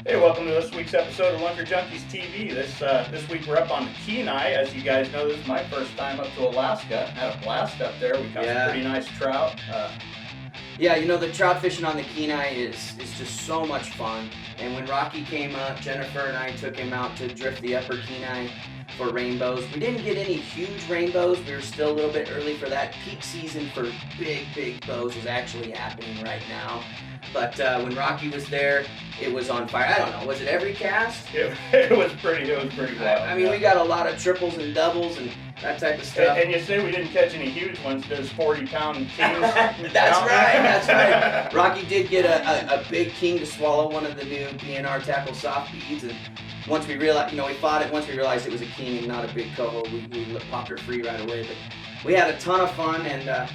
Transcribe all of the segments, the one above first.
Hey, welcome to this week's episode of Lunker Junkies TV. This week we're up on Kenai. As you guys know, this is my first time up to Alaska. Had a blast up there. We caught some pretty nice trout. Yeah, you know, the trout fishing on the Kenai is just so much fun. And when Rocky came up, Jennifer and I took him out to drift the upper Kenai for rainbows. We didn't get any huge rainbows. We were still a little bit early for that. Peak season for big bows is actually happening right now. But when Rocky was there, it was on fire. I don't know, was it every cast? It was pretty wild. I mean, we got a lot of triples and doubles and that type of stuff. And you say we didn't catch any huge ones. There's 40-pound kings. That's right. Rocky did get a big king to swallow one of the new BNR tackle soft beads, and once we realized, we fought it. Once we realized it was a king and not a big coho, we popped her free right away. But we had a ton of fun, and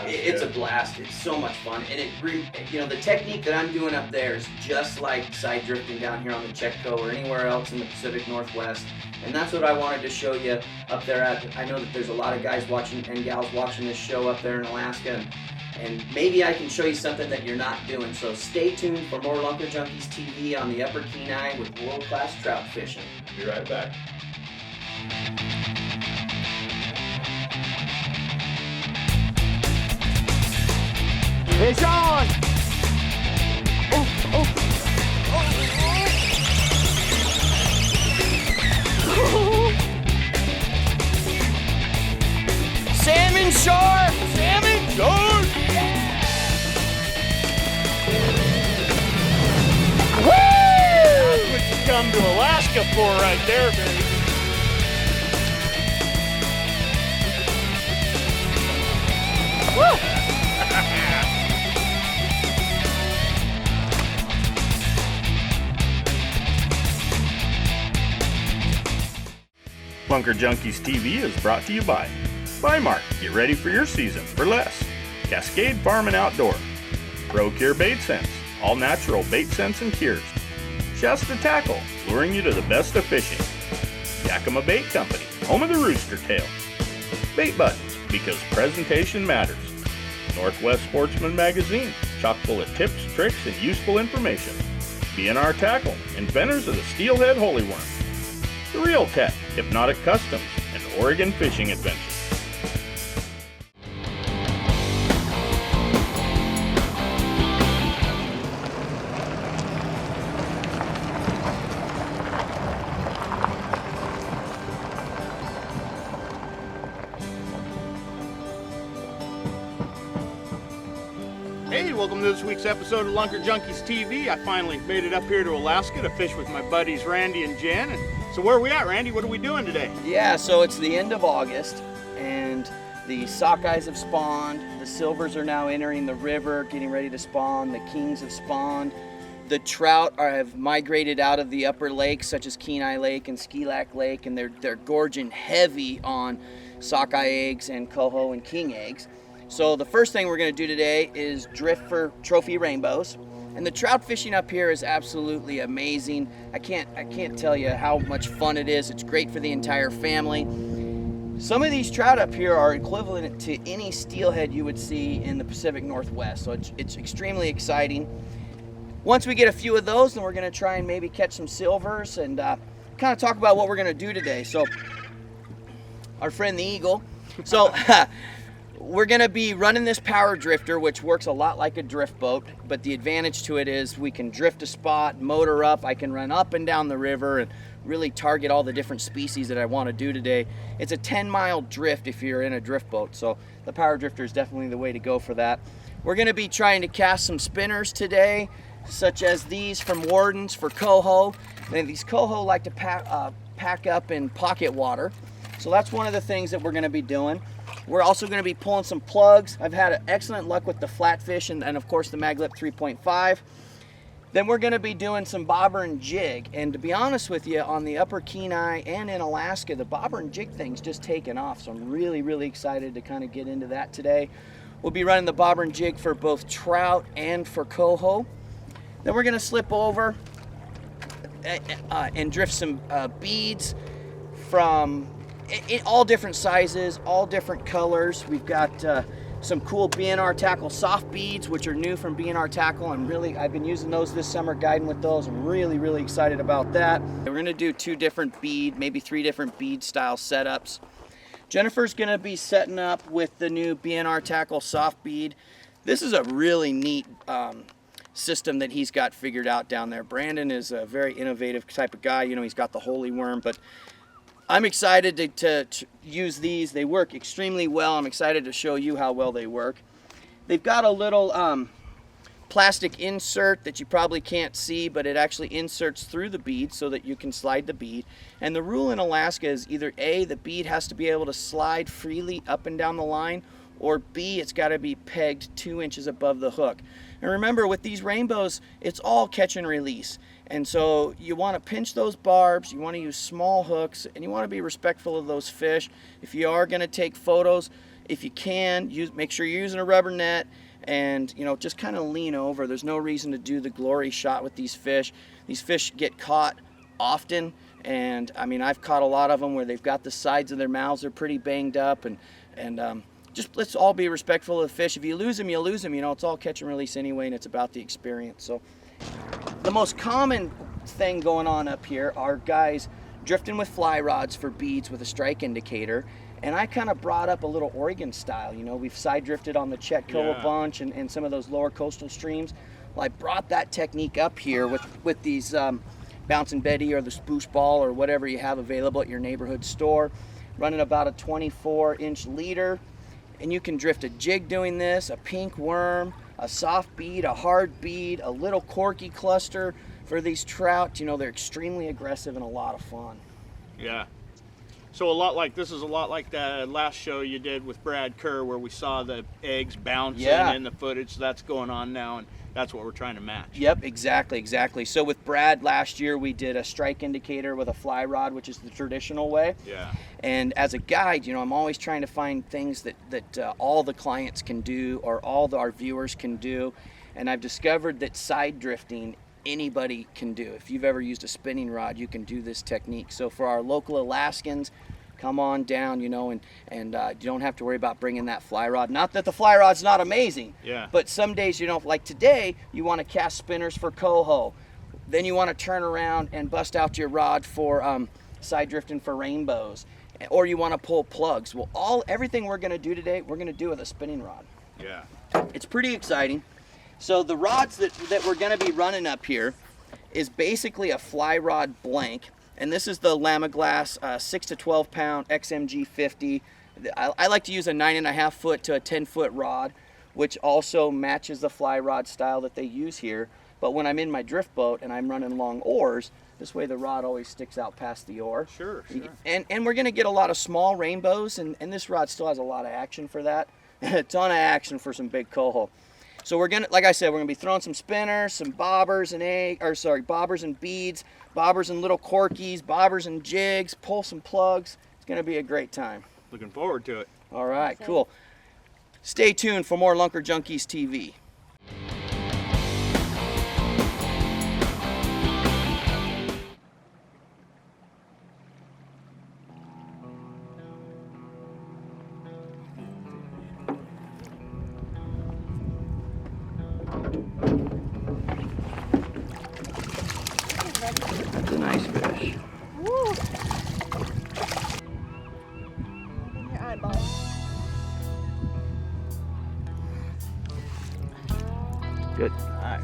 it's a blast. It's so much fun, and the technique that I'm doing up there is just like side drifting down here on the Chetco or anywhere else in the Pacific Northwest. And that's what I wanted to show you up there. I know that there's a lot of guys watching and gals watching this show up there in Alaska, and maybe I can show you something that you're not doing. So stay tuned for more Lunker Junkies TV on the Upper Kenai with world-class trout fishing. Be right back. Fish on! Salmon shore! Salmon shore! Woo! That's what you come to Alaska for right there, baby. Woo! Lunker Junkies TV is brought to you by Mark. Get ready for your season for less. Cascade Farm and Outdoor. ProCure Bait Sense. All natural bait scents and cures. Shasta Tackle. Luring you to the best of fishing. Yakima Bait Company. Home of the Rooster Tail. Bait Buttons. Because presentation matters. Northwest Sportsman Magazine. Chock full of tips, tricks, and useful information. BNR Tackle. Inventors of the Steelhead Holy Worm. The Real Tech, Hypnotic Customs, and Oregon Fishing Adventures. Hey, welcome to this week's episode of Lunker Junkies TV. I finally made it up here to Alaska to fish with my buddies Randy and Jen. So where are we at, Randy? What are we doing today? Yeah, so it's the end of August, and the sockeyes have spawned. The silvers are now entering the river, getting ready to spawn. The kings have spawned. The trout have migrated out of the upper lakes, such as Kenai Lake and Ski Lac Lake, and they're gorging heavy on sockeye eggs and coho and king eggs. So the first thing we're going to do today is drift for trophy rainbows. And the trout fishing up here is absolutely amazing. I can't tell you how much fun it is. It's great for the entire family. Some of these trout up here are equivalent to any steelhead you would see in the Pacific Northwest. So it's extremely exciting. Once we get a few of those, then we're going to try and maybe catch some silvers and kind of talk about what we're going to do today. So our friend the Eagle. So we're going to be running this power drifter, which works a lot like a drift boat, but the advantage to it is we can drift a spot, motor up, I can run up and down the river and really target all the different species that I want to do today. It's a 10-mile drift if you're in a drift boat, so the power drifter is definitely the way to go for that. We're going to be trying to cast some spinners today, such as these from Warden's for coho. And these coho like to pack up in pocket water, so that's one of the things that we're going to be doing. We're also going to be pulling some plugs. I've had excellent luck with the flatfish and of course the Maglip 3.5. Then we're going to be doing some bobber and jig. And to be honest with you, on the Upper Kenai and in Alaska, the bobber and jig thing's just taken off. So I'm really excited to kind of get into that today. We'll be running the bobber and jig for both trout and for coho. Then we're going to slip over and drift some beads from all different sizes, all different colors. We've got some cool BNR Tackle soft beads, which are new from BNR Tackle. I've been using those this summer, guiding with those. I'm really excited about that. We're gonna do 2 different bead, maybe 3 different bead style setups. Jennifer's gonna be setting up with the new BNR Tackle soft bead. This is a really neat system that he's got figured out down there. Brandon is a very innovative type of guy. You know, he's got the holy worm, but I'm excited to use these. They work extremely well. I'm excited to show you how well they work. They've got a little plastic insert that you probably can't see, but it actually inserts through the bead so that you can slide the bead. And the rule in Alaska is either A, the bead has to be able to slide freely up and down the line, or B, it's got to be pegged 2 inches above the hook. And remember, with these rainbows, it's all catch and release. And so you want to pinch those barbs, you want to use small hooks, and you want to be respectful of those fish. If you are going to take photos, if you can, make sure you're using a rubber net, and you know, just kind of lean over. There's no reason to do the glory shot with these fish. These fish get caught often, and I mean, I've caught a lot of them where they've got the sides of their mouths are pretty banged up, and just let's all be respectful of the fish. If you lose them, you lose them. You know, it's all catch and release anyway, and it's about the experience. So the most common thing going on up here are guys drifting with fly rods for beads with a strike indicator. And I kind of brought up a little Oregon style. You know, we've side drifted on the Chetco a bunch and some of those lower coastal streams. Well, I brought that technique up here with these Bouncing Betty or the Spoosh Ball or whatever you have available at your neighborhood store. Running about a 24-inch leader. And you can drift a jig doing this, a pink worm, a soft bead, a hard bead, a little corky cluster for these trout. You know, they're extremely aggressive and a lot of fun. Yeah. So this is a lot like the last show you did with Brad Kerr, where we saw the eggs bouncing in the footage. That's going on now, and that's what we're trying to match. Yep, exactly. So with Brad last year, we did a strike indicator with a fly rod, which is the traditional way. Yeah. And as a guide, you know, I'm always trying to find things that all the clients can do or all our viewers can do. And I've discovered that side drifting, anybody can do. If you've ever used a spinning rod, you can do this technique. So for our local Alaskans, come on down, you know, and you don't have to worry about bringing that fly rod. Not that the fly rod's not amazing, but some days, you know, like today, you want to cast spinners for coho. Then you want to turn around and bust out your rod for side drifting for rainbows, or you want to pull plugs. Well, everything we're going to do today, we're going to do with a spinning rod. Yeah. It's pretty exciting. So the rods that we're going to be running up here is basically a fly rod blank. And this is the Lama Glass 6 to 12 pound XMG 50. I like to use a 9.5 foot to a 10 foot rod, which also matches the fly rod style that they use here. But when I'm in my drift boat and I'm running long oars, this way the rod always sticks out past the oar. Sure. And we're gonna get a lot of small rainbows, and this rod still has a lot of action for that. A ton of action for some big coho. So we're gonna, like I said, we're gonna be throwing some spinners, some bobbers and bobbers and beads, bobbers and little corkies, bobbers and jigs, pull some plugs. It's gonna be a great time. Looking forward to it. All right, cool. Stay tuned for more Lunker Junkies TV. It's a nice fish. Woo. Your eyeball. Good. Nice.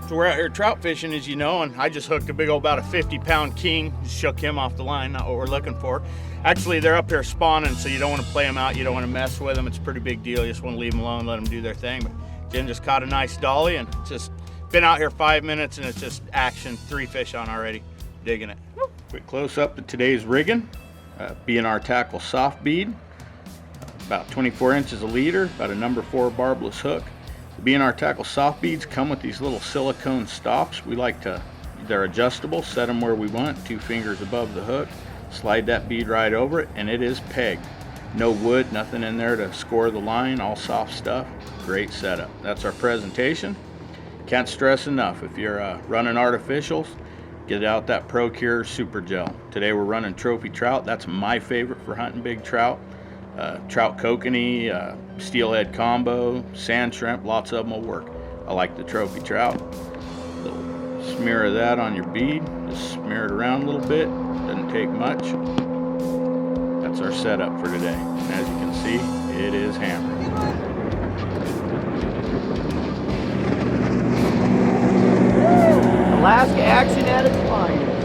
So we're out here trout fishing, as you know, and I just hooked a big old, about a 50-pound king. Just shook him off the line, not what we're looking for. Actually, they're up here spawning, so you don't want to play them out. You don't want to mess with them. It's a pretty big deal. You just want to leave them alone, let them do their thing. But Jim just caught a nice dolly, and just been out here 5 minutes, and it's just action. 3 fish on already. Digging it. Quick close up to today's rigging. BNR Tackle soft bead. About 24 inches a leader, about a number 4 barbless hook. The BNR Tackle soft beads come with these little silicone stops. They're adjustable, set them where we want, 2 fingers above the hook. Slide that bead right over it, and it is pegged. No wood, nothing in there to score the line, all soft stuff. Great setup. That's our presentation. Can't stress enough, if you're running artificials, Get out that Procure Super Gel. Today we're running trophy trout. That's my favorite for hunting big trout. Trout kokanee, steelhead combo, sand shrimp, lots of them will work. I like the trophy trout. Little smear of that on your bead. Just smear it around a little bit. Doesn't take much. That's our setup for today. And as you can see, it is hammered. Alaska action at its finest.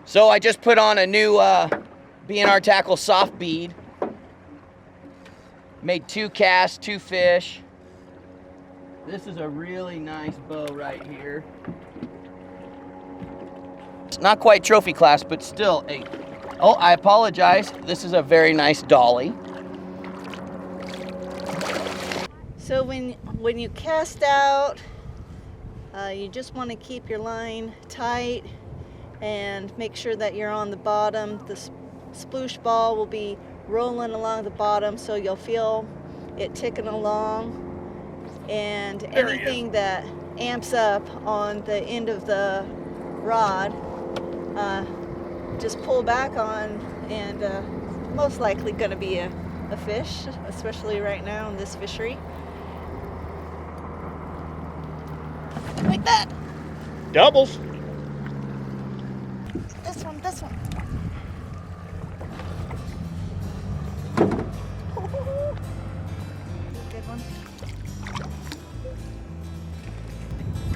So I just put on a new B&R Tackle soft bead. Made 2 casts, 2 fish. This is a really nice bow right here. It's not quite trophy class, but still a... Oh, I apologize. This is a very nice dolly. So when you cast out, you just want to keep your line tight and make sure that you're on the bottom. The sploosh ball will be rolling along the bottom, so you'll feel it ticking along. And anything that amps up on the end of the rod, just pull back on, and most likely going to be a fish, especially right now in this fishery. Like that. Doubles. This one. Good one.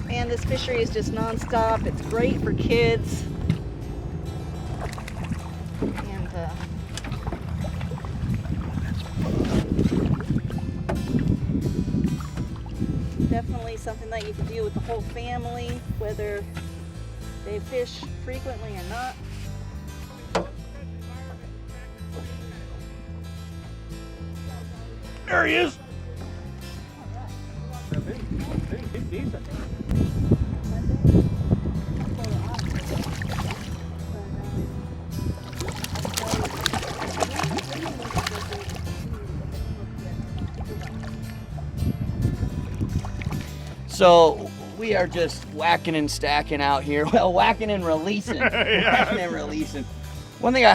And this fishery is just non-stop. It's great for kids. And definitely something that you can do with the whole family, whether they fish frequently or not. There he is. So we are just whacking and stacking out here. Well, whacking and releasing. Whacking and releasing. One thing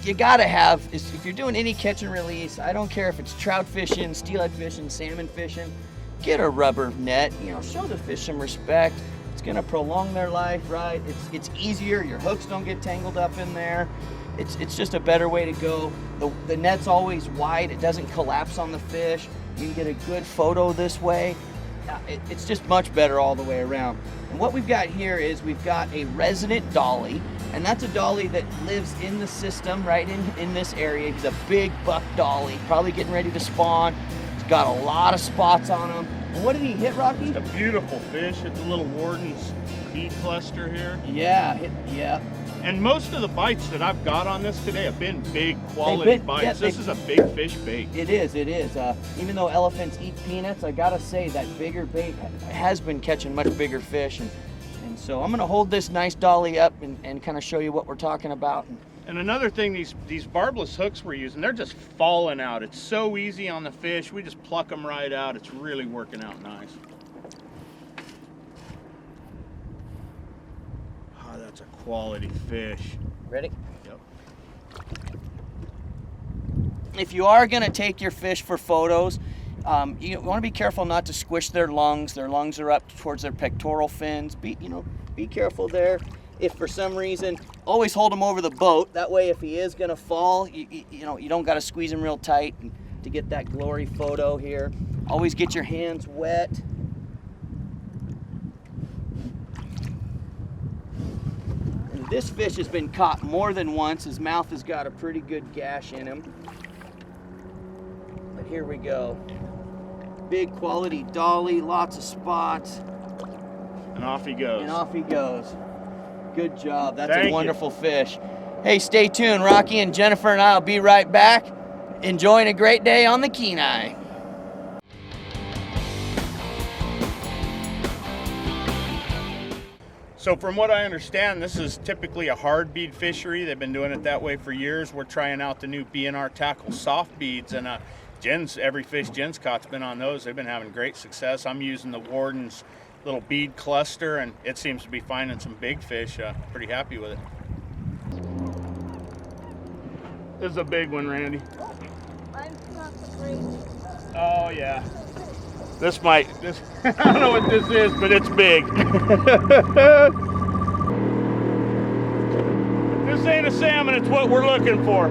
you gotta have is, if you're doing any catch and release, I don't care if it's trout fishing, steelhead fishing, salmon fishing, get a rubber net. You know, show the fish some respect. It's gonna prolong their life, right? It's easier. Your hooks don't get tangled up in there. It's just a better way to go. The net's always wide. It doesn't collapse on the fish. You can get a good photo this way. It's just much better all the way around. And what we've got here is we've got a resident dolly, and that's a dolly that lives in the system right in this area. He's a big buck dolly, probably getting ready to spawn. He's got a lot of spots on him. And what did he hit, Rocky? It's a beautiful fish. It's a little Warden's bead cluster here. Yeah, yeah. And most of the bites that I've got on this today have been big quality bites. Yeah, this is a big fish bait. It is. Even though elephants eat peanuts, I gotta say that bigger bait has been catching much bigger fish. And so I'm gonna hold this nice dolly up and kind of show you what we're talking about. And another thing, these barbless hooks we're using, they're just falling out. It's so easy on the fish. We just pluck them right out. It's really working out nice. Oh, that's a quality fish. Ready? Yep. If you are gonna take your fish for photos, you want to be careful not to squish their lungs. Their lungs are up towards their pectoral fins. Be careful there. If for some reason, always hold him over the boat. That way, if he is gonna fall, you don't got to squeeze him real tight to get that glory photo here. Always get your hands wet. And this fish has been caught more than once. His mouth has got a pretty good gash in him. Here we go. Big quality dolly, lots of spots. And off he goes. And off he goes. Good job. That's Thank a you. wonderful fish. Hey, stay tuned. Rocky and Jennifer and I will be right back. Enjoying a great day on the Kenai. So from what I understand, this is typically a hard bead fishery. They've been doing it that way for years. We're trying out the new BNR tackle soft beads, and every fish Jen's caught's been on those. They've been having great success. I'm using the Warden's little bead cluster, and it seems to be finding some big fish. Pretty happy with it. This is a big one, Randy. Mine's not so great. Oh yeah. This I don't know what this is, but it's big. This ain't a salmon, it's what we're looking for.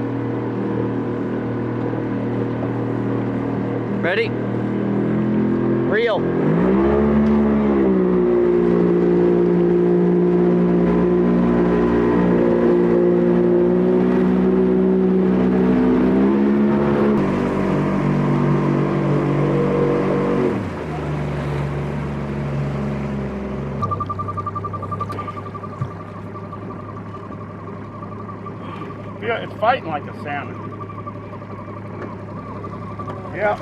Ready? Reel. Yeah, it's fighting like a salmon. Yeah.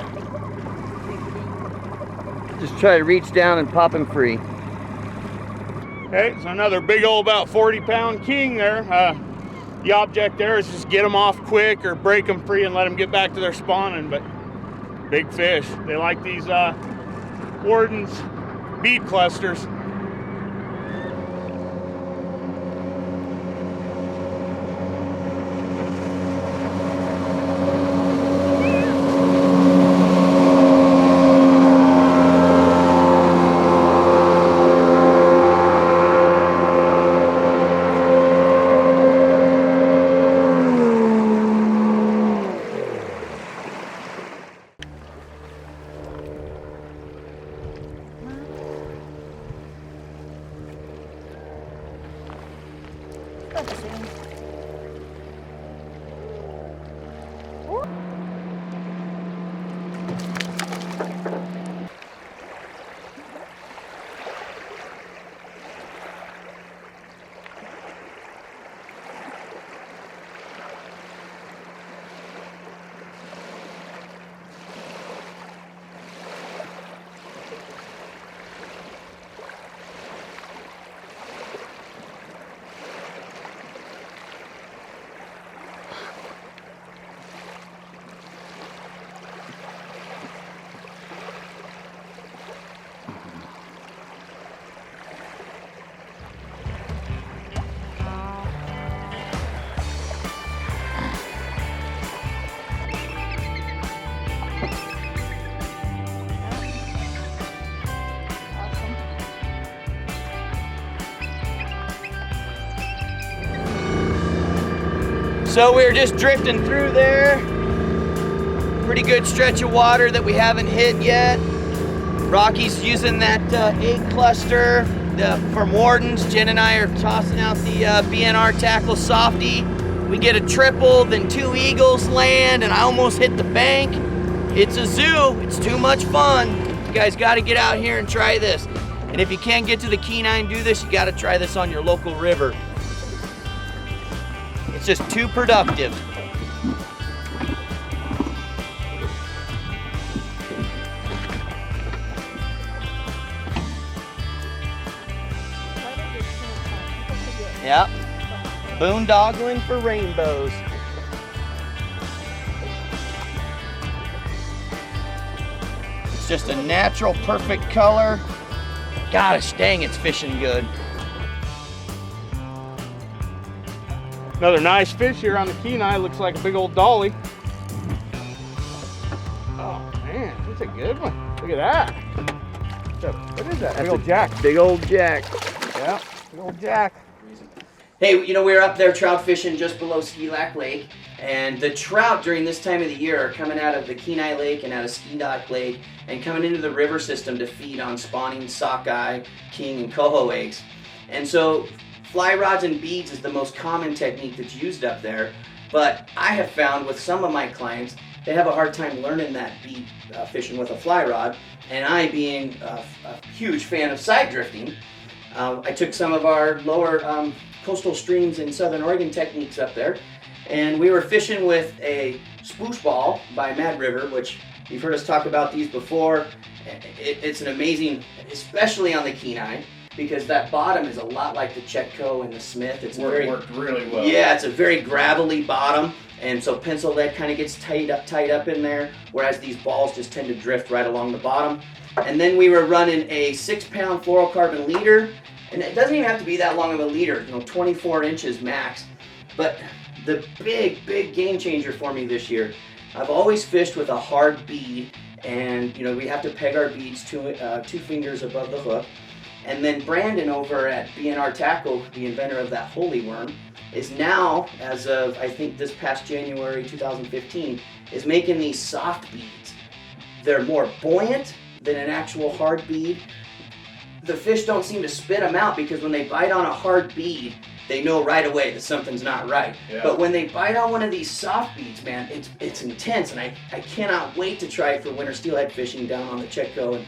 Just try to reach down and pop him free. Okay, so another big old about 40-pound king there. The object there is just get them off quick or break them free and let them get back to their spawning, but big fish. They like these Warden's bead clusters. So we're just drifting through there. Pretty good stretch of water that we haven't hit yet. Rocky's using that egg cluster from Warden's. Jen and I are tossing out the BNR tackle softy. We get a triple, then 2 eagles land, and I almost hit the bank. It's a zoo. It's too much fun. You guys got to get out here and try this. And if you can't get to the Kenai and do this, you got to try this on your local river. It's just too productive. Yep. Boondoggling for rainbows. It's just a natural, perfect color. Gosh dang, it's fishing good. Another nice fish here on the Kenai. Looks like a big old dolly. Oh man, that's a good one. Look at that. What is that? Big old jack. Big old jack. Yeah, big old jack. Hey, you know, we're up there trout fishing just below Ski Lac Lake, and the trout during this time of the year are coming out of the Kenai Lake and out of Ski Lac Lake and coming into the river system to feed on spawning sockeye, king, and coho eggs. And so fly rods and beads is the most common technique that's used up there, but I have found with some of my clients they have a hard time learning that beat fishing with a fly rod. And I, being a huge fan of side drifting, I took some of our lower coastal streams in Southern Oregon techniques up there, and we were fishing with a spoosh ball by Mad River, which you've heard us talk about these before. It's an amazing, especially on the Kenai, because that bottom is a lot like the Chetco and the Smith. It's worked really well. Yeah, it's a very gravelly bottom, and so pencil lead kind of gets tied up in there, whereas these balls just tend to drift right along the bottom. And then we were running a 6-pound fluorocarbon leader, and it doesn't even have to be that long of a leader, 24 inches max. But the big game changer for me this year, I've always fished with a hard bead, and we have to peg our beads 2 fingers above the hook. And then Brandon over at BNR Tackle, the inventor of that holy worm, is now, as of I think this past January 2015, is making these soft beads. They're more buoyant than an actual hard bead. The fish don't seem to spit them out because when they bite on a hard bead, they know right away that something's not right. Yeah. But when they bite on one of these soft beads, man, it's intense, and I cannot wait to try it for winter steelhead fishing down on the Chetco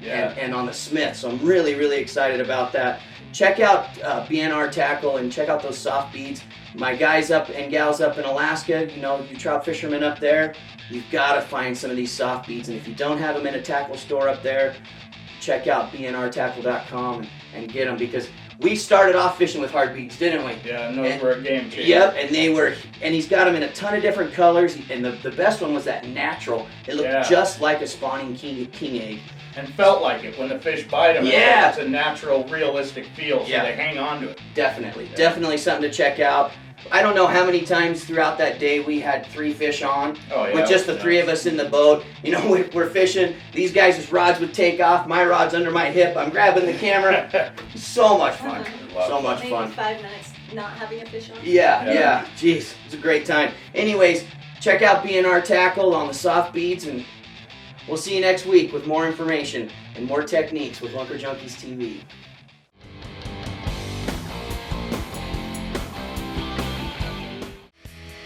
and on the Smith. So I'm really excited about that. Check out BNR Tackle and check out those soft beads. My guys up and gals up in Alaska, you trout fishermen up there, you've got to find some of these soft beads. And if you don't have them in a tackle store up there, check out bnrtackle.com and get them, because we started off fishing with hard beads, didn't we? Yeah, and those were a game changer. Yep, and he's got them in a ton of different colors, and the best one was that natural. It looked just like a spawning king egg. And felt like it when the fish bite them. Yeah. It's a natural, realistic feel, so they hang on to it. Definitely something to check out. I don't know how many times throughout that day we had 3 fish on, with just the 3 of us in the boat. We're fishing. These guys' rods would take off. My rod's under my hip. I'm grabbing the camera. So much fun. So much fun. Maybe 5 minutes not having a fish on. Yeah. Jeez, it's a great time. Anyways, check out BNR Tackle on the soft beads, and we'll see you next week with more information and more techniques with Lunker Junkies TV.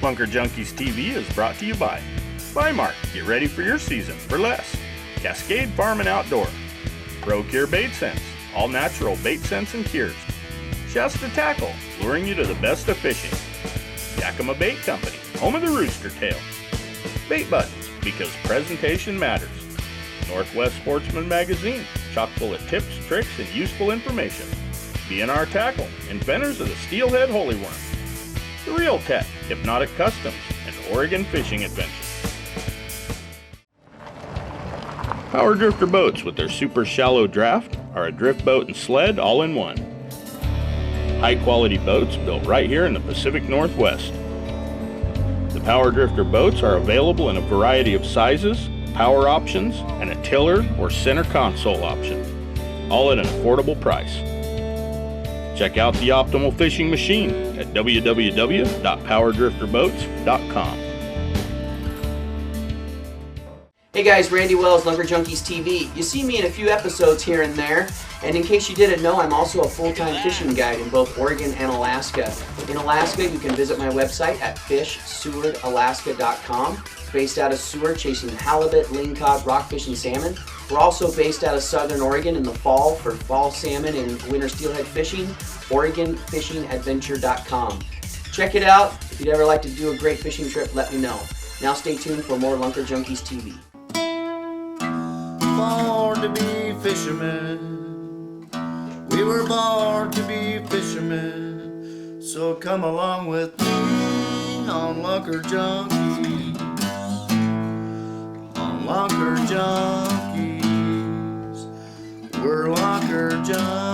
Lunker Junkies TV is brought to you by Mark. Get ready for your season for less. Cascade Farm and Outdoor. Pro-Cure Bait Sense. All natural bait scents and cures. Shasta Tackle, luring you to the best of fishing. Yakima Bait Company, home of the rooster tail. Bait Buttons, because presentation matters. Northwest Sportsman Magazine, chock full of tips, tricks, and useful information. BNR Tackle, inventors of the Steelhead Holy Worm. The Real Tech, Hypnotic Customs, and Oregon Fishing Adventures. Power Drifter boats with their super shallow draft are a drift boat and sled all in one. High quality boats built right here in the Pacific Northwest. The Power Drifter boats are available in a variety of sizes, power options, and a tiller or center console option, all at an affordable price. Check out the optimal fishing machine at www.powerdrifterboats.com. Hey guys, Randy Wells, Lunker Junkies TV. You see me in a few episodes here and there, and in case you didn't know, I'm also a full-time fishing guide in both Oregon and Alaska. In Alaska, you can visit my website at fishsewardalaska.com. Based out of Seward, chasing halibut, lingcod, rockfish, and salmon. We're also based out of Southern Oregon in the fall for fall salmon and winter steelhead fishing. OregonFishingAdventure.com. Check it out. If you'd ever like to do a great fishing trip, let me know. Now stay tuned for more Lunker Junkies TV. Born to be fishermen. We were born to be fishermen. So come along with me on Lunker Junkies. On Lunker Junkies. We're Lunker Junkies.